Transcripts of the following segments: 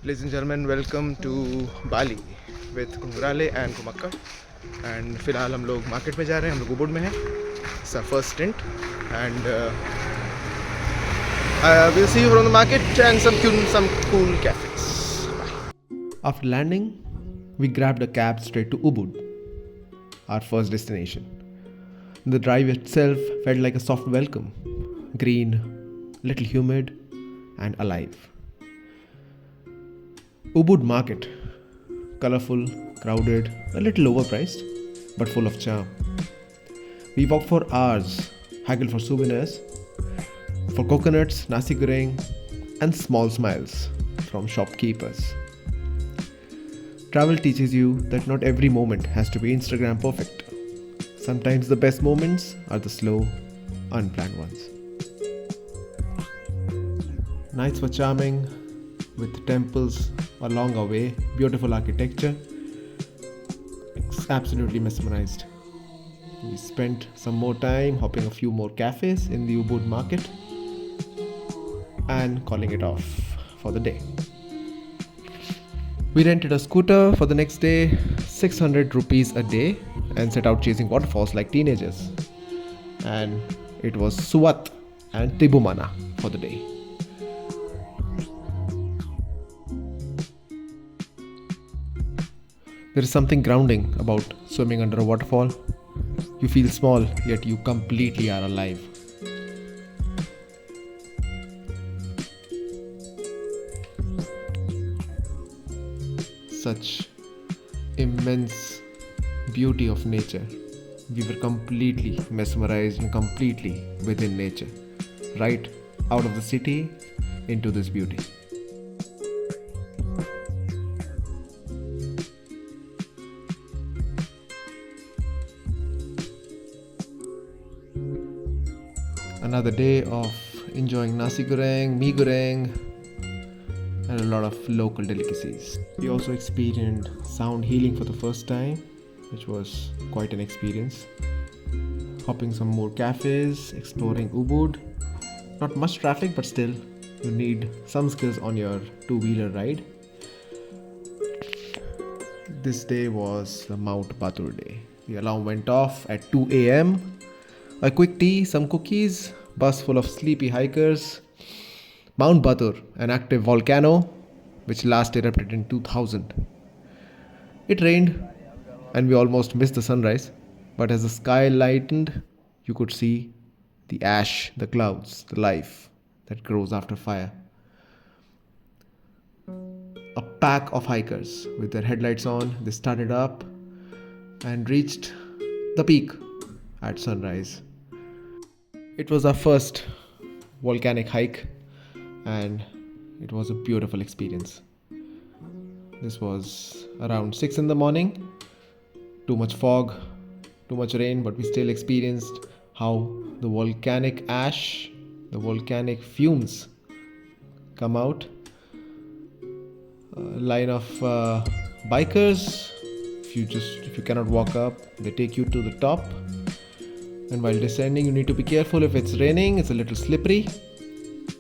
Ladies and gentlemen, welcome to Bali with Ghungraale and Ghumakkad. And फिलहाल हम लोग market में जा रहे हैं. हम लोग उबुड में हैं. It's our first stint, and we'll see you from the market and some cool cafes. Bye. After landing, we grabbed a cab straight to Ubud, our first destination. The drive itself felt like a soft welcome, green, little humid, and alive. Ubud market, colorful, crowded, a little overpriced, but full of charm. We walked for hours, haggled for souvenirs, for coconuts, nasi goreng, and small smiles from shopkeepers. Travel teaches you that not every moment has to be Instagram perfect. Sometimes the best moments are the slow, unplanned ones. Nights were charming, with temples along our way, beautiful architecture. Absolutely mesmerized. We spent some more time hopping a few more cafes in the Ubud market and calling it off for the day. We rented a scooter for the next day, 600 rupees a day, and set out chasing waterfalls like teenagers. And it was Suwat and Tibumana for the day. There is something grounding about swimming under a waterfall. You feel small, yet you completely are alive. Such immense beauty of nature. We were completely mesmerized and completely within nature. Right out of the city into this beauty. Another day of enjoying nasi goreng, mee goreng, and a lot of local delicacies. We also experienced sound healing for the first time, which was quite an experience. Hopping some more cafes, exploring Ubud. Not much traffic, but still, you need some skills on your two-wheeler ride. This day was the Mount Batur day. The alarm went off at 2 a.m. A quick tea, some cookies, bus full of sleepy hikers. Mount Batur, an active volcano which last erupted in 2000. It rained and we almost missed the sunrise, but as the sky lightened, you could see the ash, the clouds, the life that grows after fire. A pack of hikers with their headlights on, they started up and reached the peak at sunrise. It was our first volcanic hike and it was a beautiful experience. This was around 6 in the morning. Too much fog, too much rain, but we still experienced how the volcanic ash, the volcanic fumes come out. A line of bikers, if you cannot walk up, they take you to the top. And while descending, you need to be careful. If it's raining, it's a little slippery,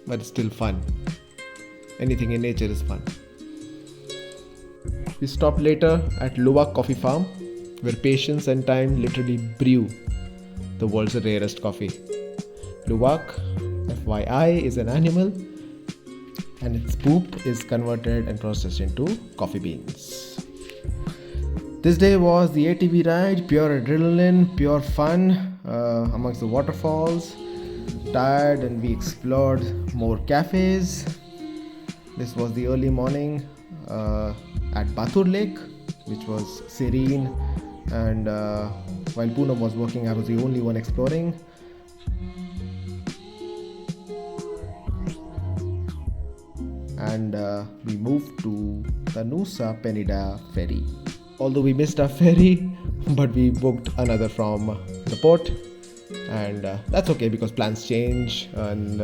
but it's still fun. Anything in nature is fun. We stopped later at Luwak Coffee Farm, where patience and time literally brew the world's rarest coffee. Luwak, FYI, is an animal, and its poop is converted and processed into coffee beans. This day was the ATV ride, pure adrenaline, pure fun amongst the waterfalls. Tired and we explored more cafes. This was the early morning at Batur Lake, which was serene, and while Poonam was working, I was the only one exploring. And we moved to the Nusa Penida ferry. Although we missed our ferry, but we booked another from the port, and that's okay because plans change. And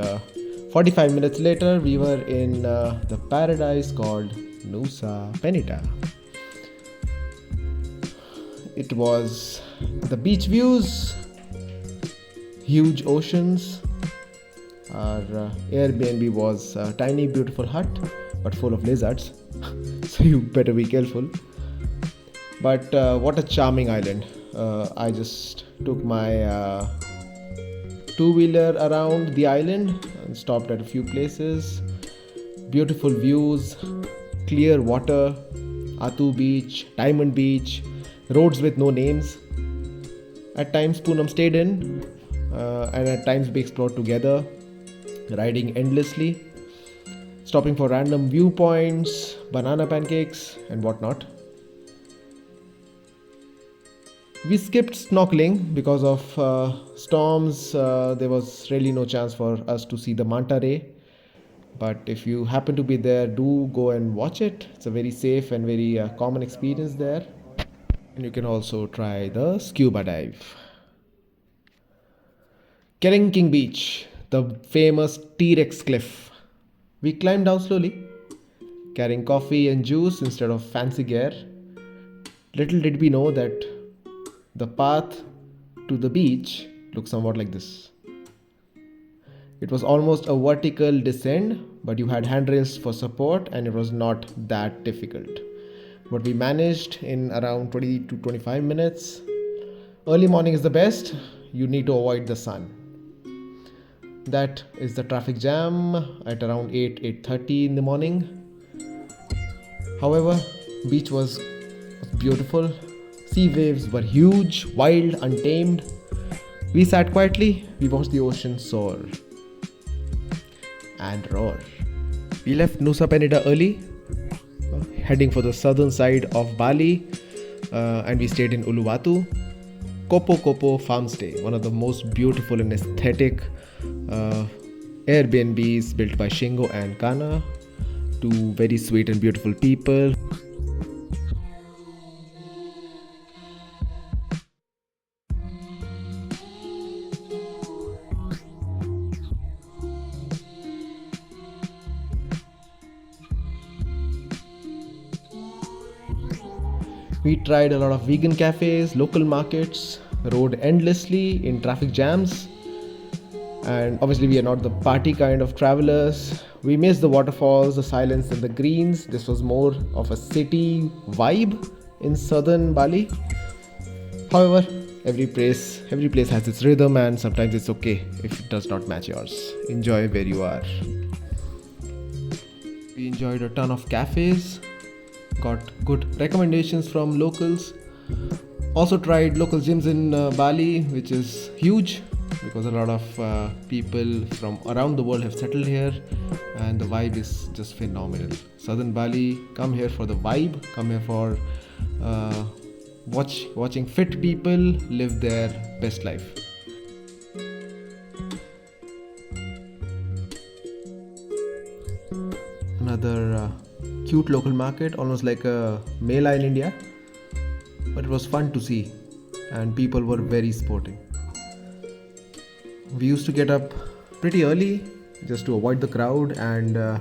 45 minutes later, we were in the paradise called Nusa Penida. It was the beach views, huge oceans. Our Airbnb was a tiny beautiful hut but full of lizards. so you better be careful. But what a charming island. I just took my two-wheeler around the island and stopped at a few places. Beautiful views, clear water, Atu Beach, Diamond Beach, roads with no names. At times Poonam stayed in, and at times we explored together, riding endlessly, stopping for random viewpoints, banana pancakes, and whatnot. We skipped snorkeling because of storms. There was really no chance for us to see the manta ray. But if you happen to be there, do go and watch it. It's a very safe and very common experience there. And you can also try the scuba dive. King Beach, the famous T-Rex cliff. We climbed down slowly, carrying coffee and juice instead of fancy gear. Little did we know that the path to the beach looked somewhat like this. It was almost a vertical descent, but you had handrails for support and it was not that difficult. But we managed in around 20 to 25 minutes. Early morning is the best. You need to avoid the sun. That is the traffic jam at around 8:30 in the morning. However, beach was beautiful. Sea waves were huge, wild, untamed. We sat quietly, we watched the ocean soar and roar. We left Nusa Penida early, heading for the southern side of Bali, and we stayed in Uluwatu. Kopo Farm Stay, one of the most beautiful and aesthetic Airbnbs built by Shingo and Kana. Two very sweet and beautiful people. We tried a lot of vegan cafes, local markets, rode endlessly in traffic jams. And obviously, we are not the party kind of travelers. We missed the waterfalls, the silence, and the greens. This was more of a city vibe in southern Bali. However, every place has its rhythm, and sometimes it's okay if it does not match yours. Enjoy where you are. We enjoyed a ton of cafes, got good recommendations from locals. Also tried local gyms in Bali, which is huge because a lot of people from around the world have settled here, and the vibe is just phenomenal. Southern Bali, come here for the vibe, come here for watching fit people live their best life. Another cute local market, almost like a Mela in India, but it was fun to see, and people were very sporting. We used to get up pretty early just to avoid the crowd and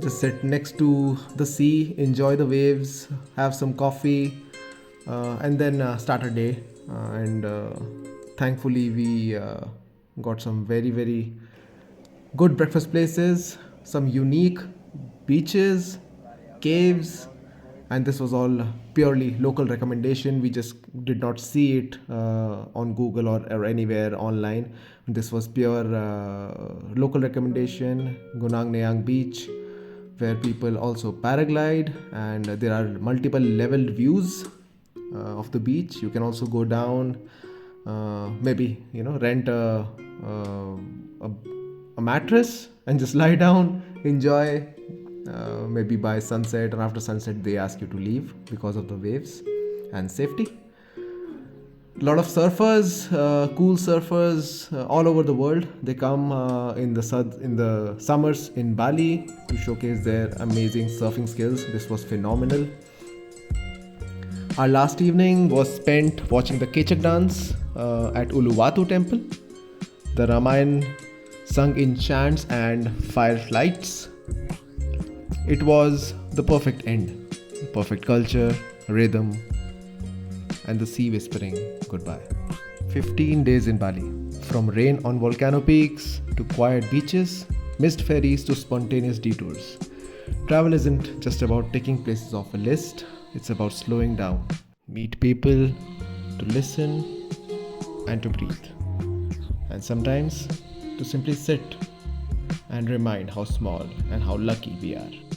just sit next to the sea, enjoy the waves, have some coffee, and then start our day. And thankfully, we got some very, very good breakfast places, some unique beaches, caves, and this was all purely local recommendation. We just did not see it on Google or anywhere online. This was pure local recommendation. Ghungraale Beach, where people also paraglide, and there are multiple leveled views of the beach. You can also go down, maybe rent a mattress and just lie down, enjoy. Maybe by sunset or after sunset they ask you to leave because of the waves and safety. A lot of surfers, cool surfers all over the world. They come in the summers in Bali to showcase their amazing surfing skills. This was phenomenal. Our last evening was spent watching the Kechak dance at Uluwatu temple. The Ramayana sung in chants and firelights. It was the perfect end, perfect culture, rhythm, and the sea whispering goodbye. 15 days in Bali, from rain on volcano peaks to quiet beaches, mist ferries to spontaneous detours. Travel isn't just about ticking places off a list, it's about slowing down, meet people, to listen, and to breathe. And sometimes to simply sit and remind how small and how lucky we are.